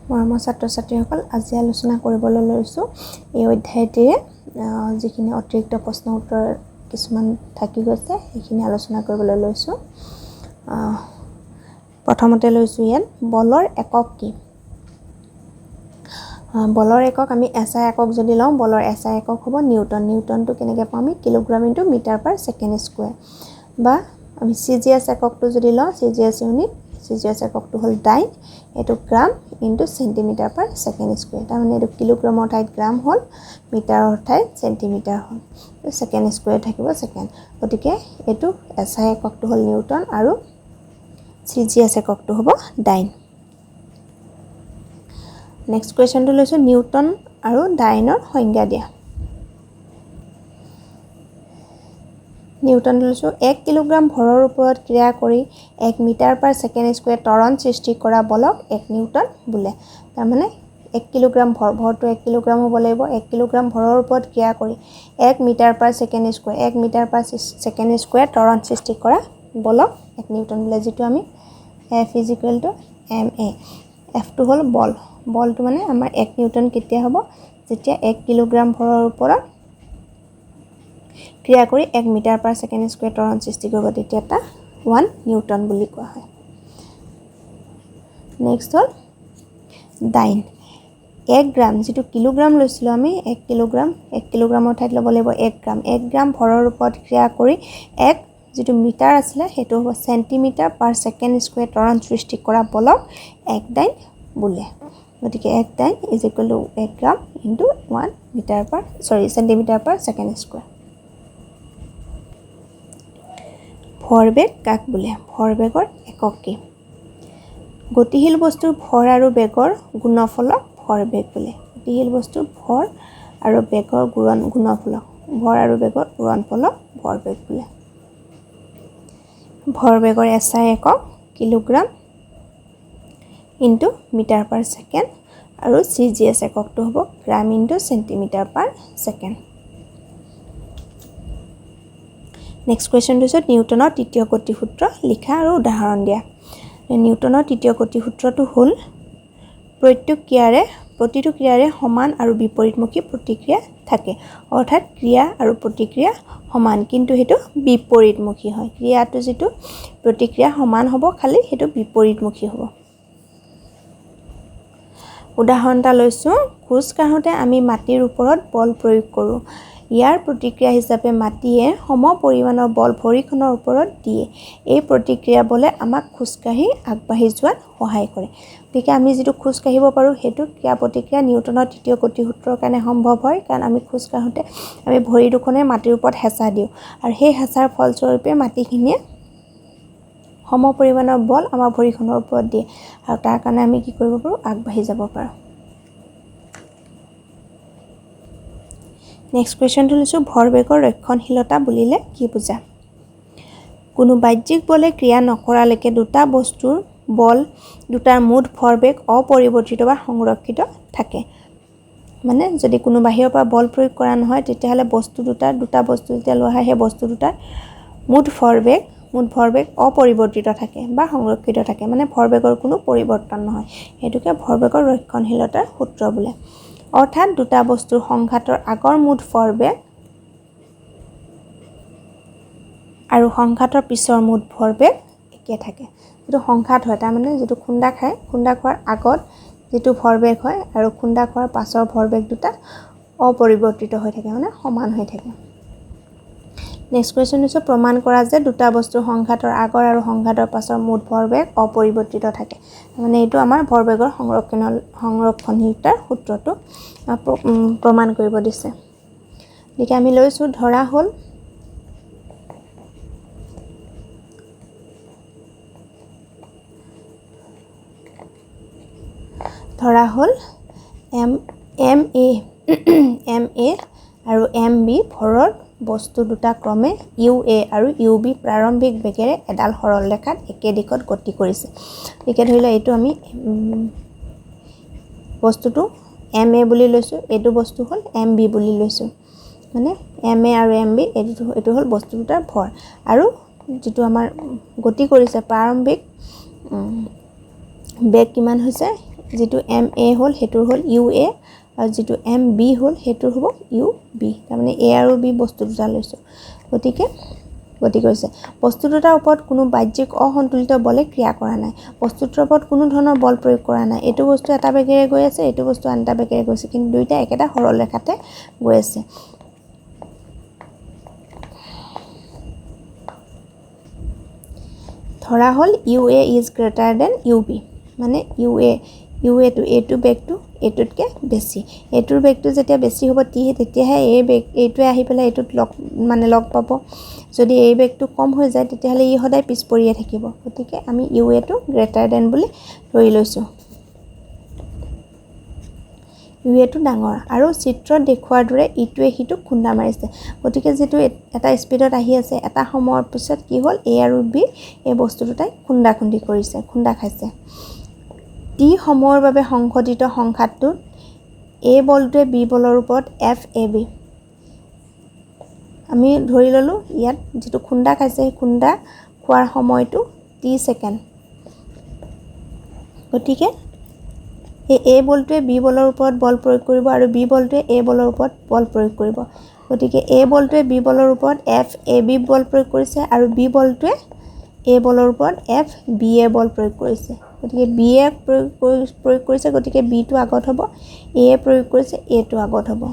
মৰমৰ ছাত্ৰ-ছাত্ৰীসকল আজি আলোচনা কৰিবলৈ লৈছোঁ এই অধ্যায়টিৰে যিখিনি অতিৰিক্ত প্ৰশ্ন উত্তৰ কিছুমান থাকি গৈছে সেইখিনি আলোচনা কৰিবলৈ লৈছোঁ প্ৰথমতে লৈছোঁ ইয়াত বলৰ একক কি বলৰ একক আমি এসআই একক যদি লওঁ বলৰ এসআই একক হ'ব নিউটন নিউটনটো কেনেকৈ পাম আমি kilogram into metre per second square বা আমি সিজিএস এককটো যদি লওঁ সিজিএস ইউনিট সিজিএস এককটো হ'ল ডাইন এটো গ্ৰাম into centimetre per second square তাৰ মানে এটো কিলোগ্ৰামৰ ঠাইত গ্ৰাম হ'ল মিটাৰৰ ঠাইত সেন্টিমিটাৰ হ'ল সেকেন্ড স্কয়াৰ থাকিব সেকেন্ড গতিকে এটো এসআই এককটো হ'ল নিউটন আৰু সিজিএস এককটো হ'ব ডাইন নেক্সট কোৱেশ্চনটো লৈছো নিউটন আৰু ডাইনৰ সংজ্ঞা দিয়া নিউটন লৈছো 1 কিলোগ্ৰাম ভৰৰ ওপৰত ক্ৰিয়া কৰি 1 মিটাৰ পাৰ সেকেন্ড স্কয়াৰ ত্বৰণ সৃষ্টি কৰা বলক 1 নিউটন বোলে তাৰ মানে 1 কিলোগ্ৰাম ভৰটো 1 কিলোগ্ৰাম হ'ব লাগিব 1 কিলোগ্ৰাম ভৰৰ ওপৰত ক্ৰিয়া কৰি 1 metre per second square 1 metre per second square ত্বৰণ সৃষ্টি কৰা বলক 1 নিউটন বোলে যেটো আমি F = ma F টো হ'ল বল বলটো মানে আমাৰ 1 নিউটন কেতিয়া হ'ব যেতিয়া 1 কিলোগ্ৰাম ভৰৰ ওপৰত ক্ৰিয়া কৰি 1 মিটাৰ পাৰ সেকেন্ড স্কয়াৰ ত্বৰণ সৃষ্টি কৰিব তেতিয়া তা 1 নিউটন বুলি কোৱা হয় নেক্সট হ'ল ডাইন 1 গ্ৰাম যেটো কিলোগ্ৰাম লৈছিল আমি 1 কিলোগ্ৰামৰ ঠাইত ল'ব লাগিব 1 গ্ৰাম ভৰৰ ওপৰত ক্ৰিয়া কৰি 1 যেটো মিটাৰ আছিল হেতু হ'ব সেন্টিমিটাৰ পাৰ সেকেন্ড স্কয়াৰ ত্বৰণ সৃষ্টি কৰা বলক 1 ডাইন বোলে গতিকে 1 ডাইন = 1 গ্ৰাম into 1 centimetre per second square ভৰবেগ কাক বোলে ভৰবেগৰ একক কি গতিশীল বস্তুৰ ভৰ আৰু বেগৰ গুণফলক ভৰবেগ বোলে গতিশীল বস্তুৰ ভৰ আৰু বেগৰ গুণফলক ভৰ আৰু বেগৰ গুণফলক ভৰবেগ বোলে ভৰবেগৰ এসআই একক kilogram into metre per second আৰু সিজিএস এককটো হ'ব gram into centimetre per second next question দিছো নিউটনৰ তৃতীয় গতিসূত্ৰ লিখা আৰু উদাহৰণ দিয়া নিউটনৰ তৃতীয় গতিসূত্ৰটো হ'ল প্ৰতিটো ক্ৰিয়াৰে সমান আৰু বিপৰীতমুখী প্ৰতিক্ৰিয়া থাকে অৰ্থাৎ ক্ৰিয়া আৰু প্ৰতিক্ৰিয়া সমান কিন্তু হেতু বিপৰীতমুখী হয় ক্ৰিয়াটো যেটো প্ৰতিক্ৰিয়া সমান হ'ব খালি হেতু বিপৰীতমুখী হ'ব উদাহৰণটা লৈছো খোজ কাঢ়োতে আমি মাটিৰ ওপৰত বল প্ৰয়োগ কৰো ইয়াৰ প্ৰতিক্ৰিয়া হিচাপে মাটিয়ে সম পৰিমাণৰ বল ভৰিখনৰ ওপৰত দিয়ে এই প্ৰতিক্ৰিয়া বলে আমাক খোজকাঢ়ি আগবাঢ়ি যোৱাত সহায় কৰে গতিকে আমি যেটো খোজ কাঢ়িব পাৰো হেতু ক্ৰিয়া প্ৰতিক্ৰিয়া নিউটনৰ তৃতীয় গতিসূত্ৰৰ কাৰণে সম্ভৱ হয় কাৰণ আমি খোজ কাঢ়োতে আমি ভৰি দুখনে মাটিৰ ওপৰত হেঁচা দিওঁ আৰু সেই হেঁচাৰ ফলস্বৰূপে মাটিখিনিয়ে সম পৰিমাণৰ বল আমাৰ ভৰিখনৰ ওপৰত দিয়ে আৰু তাৰ কাৰণে আমি কি কৰিব পাৰো আগবাঢ়ি যাব পাৰো নেক্সট কোৱেশ্চনটো লৈছো ভৰবেগৰ ৰক্ষণশীলতা বুলিলে কি বুজা কোনো বাহ্যিক বলে ক্ৰিয়া নকৰালৈকে দুটা বস্তুৰ বল দুটাৰ মুঠ ভৰবেগ অপৰিৱৰ্তিত বা সংৰক্ষিত থাকে মানে যদি কোনো বাহিৰৰ পৰা বল প্ৰয়োগ কৰা নহয় তেতিয়াহলে দুটা বস্তু যেতিয়া লোৱা হয় সেই বস্তু দুটাৰ মুঠ ভৰবেগ অপৰিৱৰ্তিত থাকে বা সংৰক্ষিত থাকে মানে ভৰবেগৰ কোনো পৰিৱৰ্তন নহয় হেতুকে ভৰবেগৰ ৰক্ষণশীলতাৰ সূত্ৰ বোলে অৰ্থাৎ দুটা বস্তুৰ সংঘাতৰ আগৰ মুঠ ভৰবেগ আৰু সংঘাতৰ পিছৰ মুঠ ভৰবেগ একে থাকে যেটো সংঘাত হয় তাৰ মানে যেটো খুন্দা খোৱাৰ আগত যেটো ভৰবেগ হয় আৰু খুন্দা খোৱাৰ পাছৰ ভৰবেগ দুটা অপৰিৱৰ্তিত হৈ থাকে মানে সমান হৈ থাকে নেক্সট কোৱেশ্চন হৈছে প্ৰমাণ কৰা যে দুটা বস্তুৰ সংঘাতৰ আগৰ আৰু সংঘাতৰ পাছৰ মুঠ ভৰবেগ অপৰিৱৰ্তিত থাকে মানে এইটো আমাৰ ভৰবেগৰ সংৰক্ষণশীলতাৰ সূত্ৰটো প্ৰমাণ কৰিব দিছে গতিকে আমি লৈছো ধৰা হ'ল MA আৰু MB ভৰৰ বস্তু দুটা ক্ৰমে UA আৰু UB প্ৰাৰম্ভিক বেগেৰে এডাল সৰল ৰেখাত একে দিশত গতি কৰিছে একে ধৰিলে এইটো আমি বস্তুটো MA বুলি লৈছো এইটো বস্তু হ'ল MB বুলি লৈছো মানে MA আৰু MB এইটো হ'ল বস্তু দুটাৰ ভৰ আৰু যেটো আমাৰ গতি কৰিছে প্ৰাৰম্ভিক বেগ কিমান হৈছে যেটো MA হ'ল হেতুৰ হ'ল UA আৰু যেটো MB হ'ল হেতুৰ হ'ব UB তাৰ মানে A আৰু B বস্তু দুটা লৈছো গতিকে হৈছে বস্তু দুটাৰ ওপৰত কোনো বাহ্যিক অসন্তুলিত বলে ক্ৰিয়া কৰা নাই বস্তুটোৰ ওপৰত কোনো ধৰণৰ বল প্ৰয়োগ কৰা নাই এটো বস্তু এটা বেগেৰে গৈ আছে এটো বস্তু আন এটা বেগেৰে গৈছে কিন্তু দুইটা একেটা সৰল ৰেখাতে গৈ আছে ধৰা হল UA is greater than UB মানে UA to A to বেগটো এটোতকে বেছি এটোৰ বেগটো যেতিয়া বেছি হ'ব তেতিয়াহে এই বেগ এইটোৱে আহি পেলাই এটোত লগ পাব যদি এই বেগটো কম হৈ যায় তেতিয়াহলে ই সদায় পিছ পৰিয়ে থাকিব গতিকে আমি UA টো গ্ৰেটাৰ দেন বুলি ধৰি লৈছো UA টো ডাঙৰ আৰু চিত্ৰত দেখুৱাৰ দৰে ইটোৱে হিটো খুন্দা মাৰিছে গতিকে যেটো এটা স্পিডত আহি আছে এটা সময়ৰ পিছত কি হ'ল A আৰু B এই বস্তু দুটাই খুন্দা খাইছে T সময়ৰ বাবে সংঘটিত সংঘাতটো A বলটোৱে B বলৰ ওপৰত FAB আমি ধৰি ললো ইয়াত যেটো খুন্দা খাইছে খুন্দা খোৱাৰ সময়টো T সেকেন্ড গতিকে A বলটোৱে B বলৰ ওপৰত বল প্ৰয়োগ কৰিব আৰু B বলটোৱে A বলৰ ওপৰত বল প্ৰয়োগ কৰিব গতিকে A বলটোৱে B বলৰ ওপৰত FAB বল প্ৰয়োগ কৰিছে আৰু B বলটোৱে A বলৰ ওপৰত FBA বল প্ৰয়োগ কৰিছে গতিকে BA প্ৰয়োগ কৰিছে গতিকে B টো আগত হ'ব A প্ৰয়োগ কৰিছে A টো আগত হ'ব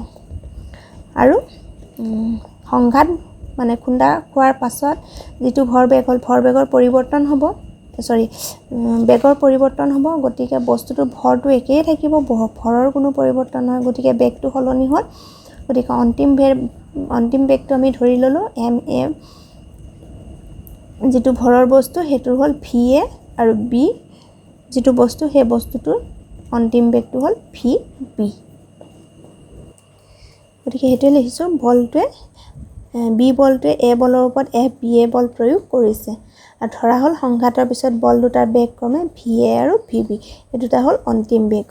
আৰু সংঘাত মানে খুন্দা খোৱাৰ পাছত যেটো ভৰবেগৰ পৰিৱৰ্তন হ'ব বেগৰ পৰিৱৰ্তন হ'ব গতিকে বস্তুটো ভৰটো একেই থাকিব ভৰৰ কোনো পৰিৱৰ্তন নহয় গতিকে বেগটো সলনি হ'ল গতিকে অন্তিম বেগটো আমি ধৰি ললো MA যেটো ভৰৰ বস্তু হেতু হ'ল VA আৰু B যেটো বস্তু হে বস্তুটোৰ অন্তিম বেগটো হ'ল VB গতিকে হেতু লিখিছো বলটোৱে B বলটোৱে A বলৰ ওপৰত FBA বল প্ৰয়োগ কৰিছে আৰু ধৰা হল সংঘাতৰ পিছত বল দুটাৰ বেগ ক্ৰমে VA আৰু VB এই দুটা হল অন্তিম বেগ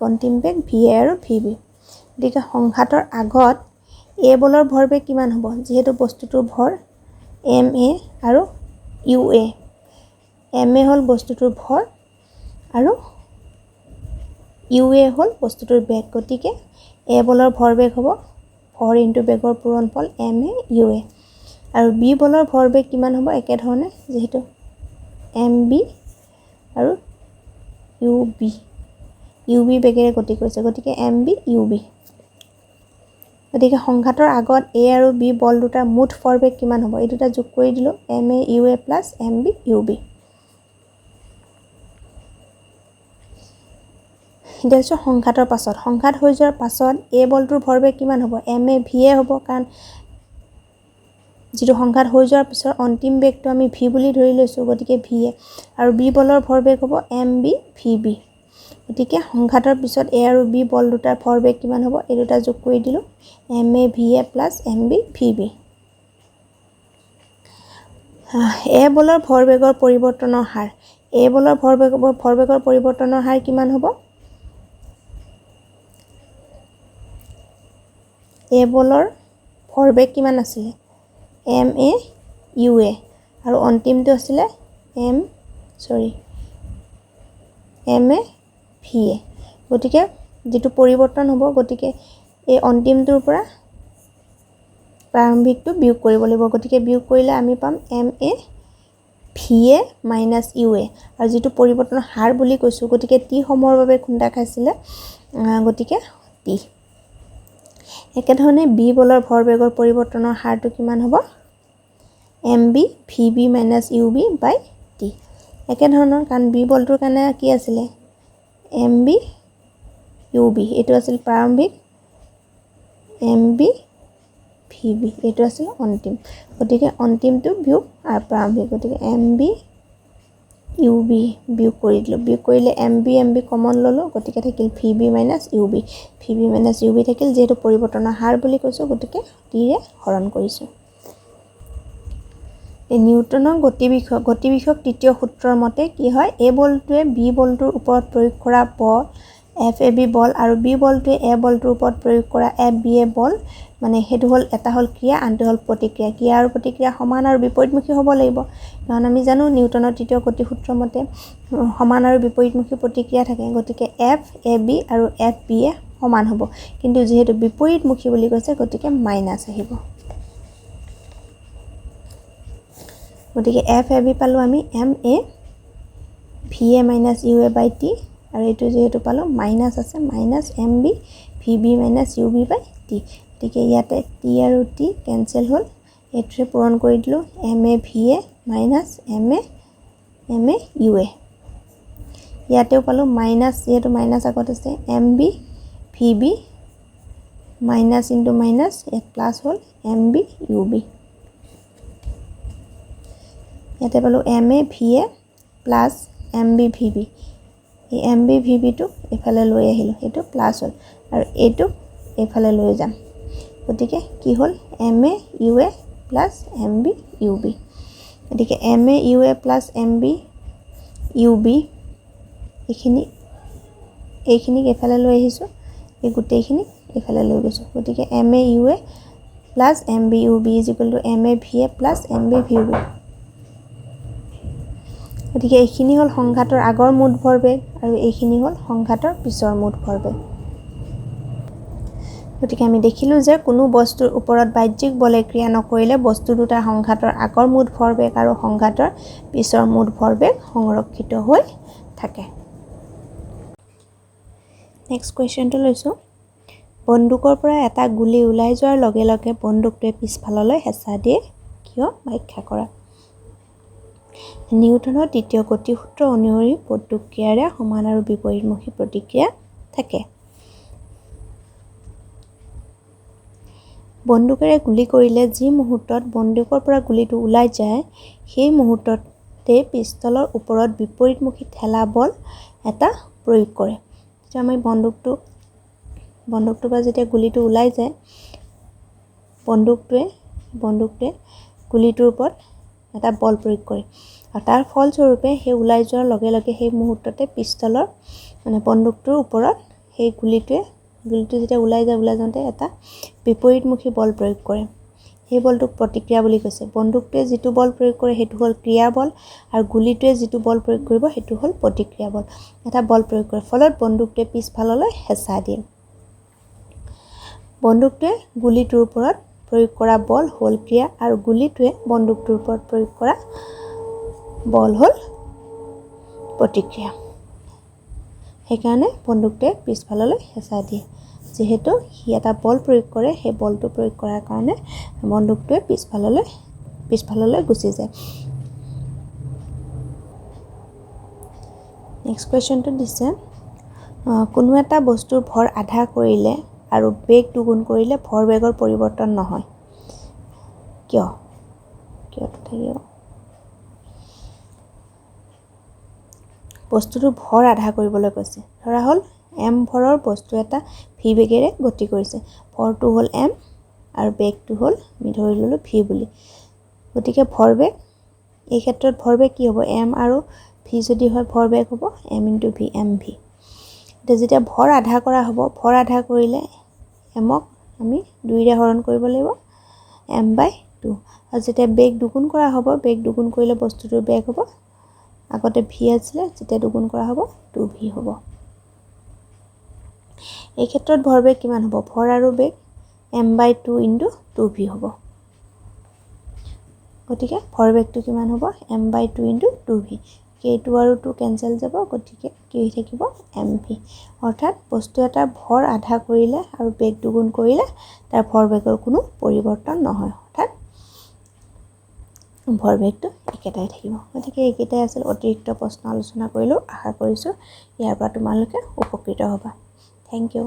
VA আৰু VB গতিকে সংঘাতৰ আগত A বলৰ ভৰবেগ কিমান হ'ব যেহেতু বস্তুটোৰ ভৰ MA আৰু UA MA হল বস্তুটোৰ ভৰ আৰু UA হল বস্তুটোৰ বেগ গতিকে A বলৰ ভৰবেগ হ'ব ভৰ ইনটু বেগৰ পূৰণফল MA UA আৰু B বলৰ ভৰবেগ কিমান হ'ব একে ধৰণে যেহেতু MB আৰু UB বেগেৰে গতি কৰিছে গতিকে MB UB গতিকে সংঘাতৰ আগত A আৰু B বল দুটাৰ মুঠ ভৰবেগ কিমান হ'ব এই দুটা যোগ কৰি দিলো MA UA plus MB UB দেখছো সংঘাতৰ পাছত সংঘাত হৈ যোৱাৰ পাছত A বলটোৰ ভৰবেগ কিমান হ'ব MA VA হ'ব কাৰণ যেটো সংঘাত হৈ যোৱাৰ পিছত অন্তিম বেগটো আমি V বুলি ধৰি লৈছো গতিকে VA আৰু B বলৰ ভৰবেগ হ'ব MB VB গতিকে সংঘাতৰ পিছত A আৰু B বল দুটাৰ ভৰবেগ কিমান হ'ব এই দুটা যোগ কৰি দিলো MA VA plus MB VB A বলৰ ভৰবেগৰ পৰিৱৰ্তনৰ হাৰ A বলৰ ভৰবেগৰ পৰিৱৰ্তনৰ হাৰ কিমান হ'ব A বলৰ ভৰবেগ কিমান আছিল MA UA আৰু অন্তিমটো আছিল MA VA গতিকে যেটো পৰিৱৰ্তন হ'ব গতিকে এই অন্তিমটোৰ পৰা প্ৰাৰম্ভিকটো বিয়োগ কৰিব লাগিব গতিকে বিয়োগ কৰিলে আমি পাম MA VA minus UA আৰু যেটো পৰিৱৰ্তনৰ হাৰ বুলি কৈছো গতিকে T সময়ৰ বাবে খুন্দা খাইছিলে গতিকে T একে ধৰণে B বলৰ ভৰবেগৰ পৰিৱৰ্তনৰ হাৰটো কিমান হ'ব MB VB minus UB by T একে ধৰণৰ কাৰণ B বলটোৰ কাৰণে কি আছিল MB UB এটো আছিল প্ৰাৰম্ভিক MB VB এটো আছিল অন্তিম গতিকে অন্তিমটো বিয়োগ আৰু প্ৰাৰম্ভিক গতিকে MB UB বিয়োগ কৰি দিলো বিয়োগ কৰিলে MB কমন ললো গতিকে থাকিল VB minus UB থাকিল যেটো পৰিৱৰ্তনৰ হাৰ বুলি কৈছো গতিকে T ৰে হৰণ কৰিছো এই নিউটনৰ গতি বিষয়ক তৃতীয় সূত্ৰৰ মতে কি হয় A বলটোৱে B বলটোৰ ওপৰত প্ৰয়োগ কৰা বল FAB বল আৰু B বলটোৱে A বলটোৰ ওপৰত প্ৰয়োগ কৰা FBA বল মানে হেতু হল এটা হল ক্ৰিয়া আনটো হল প্ৰতিক্ৰিয়া ক্ৰিয়া আৰু প্ৰতিক্ৰিয়া সমান আৰু বিপৰীতমুখী হ'ব লাগিব কাৰণ আমি জানো নিউটনৰ তৃতীয় গতি সূত্ৰ মতে সমান আৰু বিপৰীতমুখী প্ৰতিক্ৰিয়া থাকে গতিকে FAB আৰু FBA সমান হ'ব কিন্তু যেহেতু বিপৰীতমুখী বুলি কৈছে গতিকে মাইনাস আহিব গতিকে FAB পালো আমি MA VA minus UA by T আৰু এটো যেহেতু পালো মাইনাস আছে minus MB VB minus UB by T গতিকে ইয়াতে T আৰু T কেনসেল হল এটোৰে পূৰণ কৰি দিলো MA VA minus MA UA ইয়াতেও পালো মাইনাস যেহেতু মাইনাস আগত আছে MB VB minus into minus ইয়াত প্লাস হল MB UB ইয়াতে পালো MA VA plus MB VB এই MB VB টো এফালে লৈ আহিলো এটো প্লাস হল আৰু এটো এফালে লৈ যাম গতিকে কি হল MA UA plus MB UB গতিকে MA UA plus MB UB এইখিনি এফালে লৈ আহিছো এই গুটেইখিনি এফালে লৈ গৈছো গতিকে MA UA plus MB UB MA VA plus MB VB গতিকে এইখিনি হল সংঘাতৰ আগৰ মুঠ ভৰবেগ আৰু এইখিনি হল সংঘাতৰ পিছৰ মুঠ ভৰবেগ গতিকে আমি দেখিলো যে কোনো বস্তুৰ ওপৰত বাহ্যিক বলে ক্ৰিয়া নকৰিলে বস্তু দুটাৰ সংঘাতৰ আগৰ মুঠ ভৰবেগ আৰু সংঘাতৰ পিছৰ মুঠ ভৰবেগ সংৰক্ষিত হৈ থাকে নেক্সট কোৱেশ্চনটো লৈছো বন্দুকৰ পৰা এটা গুলি ওলাই যোৱাৰ লগে লগে বন্দুকটোৱে পিছফাললৈ হেঁচা দিয়ে কিয় ব্যাখ্যা কৰা নিউটনৰ তৃতীয় গতি সূত্ৰ অনুসৰি প্ৰতিক্ৰিয়াৰে সমান আৰু বিপৰীতমুখী প্ৰতিক্ৰিয়া থাকে বন্দুকেৰে গুলি কৰিলে যি মুহূৰ্তত বন্দুকৰ পৰা গুলিটো ওলাই যায় সেই মুহূৰ্ততে পিস্তলৰ ওপৰত বিপৰীতমুখী ঠেলা বল এটা প্ৰয়োগ কৰে যেতিয়া আমি বন্দুকটো পৰা যেতিয়া গুলিটো ওলাই যায় বন্দুকটোৱে গুলিটোৰ ওপৰত এটা বল প্ৰয়োগ কৰে আৰু তাৰ ফলস্বৰূপে সেই ওলাই যোৱাৰ লগে লগে সেই মুহূৰ্ততে পিস্তলৰ মানে বন্দুকটোৰ ওপৰত সেই গুলিটো যেতিয়া ওলাই যাওঁতে এটা বিপৰীতমুখী বল প্ৰয়োগ কৰে সেই বলটোক প্ৰতিক্ৰিয়া বুলি কৈছে বন্দুকটোৱে যিটো বল প্ৰয়োগ কৰে সেইটো হল ক্ৰিয়া বল আৰু গুলিটোৱে যিটো বল প্ৰয়োগ কৰিব সেইটো হল প্ৰতিক্ৰিয়া বল এটা বল প্ৰয়োগ কৰে ফলত বন্দুকটোৱে পিছফাললৈ হেঁচা দিয়ে বন্দুকটোৱে গুলিটোৰ ওপৰত প্ৰয়োগ কৰা বল হল ক্ৰিয়া আৰু গুলিটোৱে বন্দুকটোৰ ওপৰত প্ৰয়োগ কৰা বল হল প্ৰতিক্ৰিয়া সেইকাৰণে বন্দুকটোৱে পিছফাললৈ হেঁচা দিয়ে যেহেতু হি এটা বল প্ৰয়োগ কৰে সেই বলটো প্ৰয়োগ কৰাৰ কাৰণে বন্দুকটোৱে পিছফাললৈ গুচি যায় নেক্সট কোৱেশ্চনটো দিছে কোনো এটা বস্তুৰ ভৰ আধা কৰিলে আৰু বেগ দুগুণ কৰিলে ভৰবেগৰ পৰিৱৰ্তন নহয় কিয় থাকিব বস্তুটো ভৰ আধা কৰিবলৈ কৈছে ধৰা হল m ভৰৰ বস্তু এটা v বেগেৰে গতি কৰিছে ভৰটো হল m আৰু বেগটো হল আমি ধৰি ললো v বুলি গতিকে ভৰবেগ এই ক্ষেত্ৰত ভৰবেগ কি হ'ব m আৰু v যদি হয় ভৰবেগ হ'ব m * v mv যেতিয়া ভৰ আধা কৰা হ'ব ভৰ আধা কৰিলে m ক আমি 2 ৰে হৰণ কৰিব লাগিব m/2 আৰু যেতিয়া বেগ দুগুণ কৰা হ'ব বেগ দুগুণ কৰিলে বস্তুটোৰ বেগ হ'ব আগতে v আছিল যেতিয়া দুগুণ কৰা হ'ব 2v হ'ব এই ক্ষেত্ৰত ভৰবেগ কিমান হ'ব ভৰ আৰু বেগ m/2 * 2v হ'ব গতিকে ভৰবেগটো কিমান হ'ব m/2 * 2v k2 আৰু 2 কেনসেল যাব গতিকে কি হৈ থাকিব mv অৰ্থাৎ বস্তু এটা ভৰ আধা কৰিলে আৰু বেগ দুগুণ কৰিলে তাৰ ভৰবেগৰ কোনো পৰিৱৰ্তন নহয় অৰ্থাৎ ভৰবেগটো একেটাই থাকিব গতিকে এইকেইটাই আছিল অতিৰিক্ত প্ৰশ্ন আলোচনা কৰিলো আশা কৰিছো ইয়াৰ পৰা তোমালোকে উপকৃত হ'বা থ্যাংক ইউ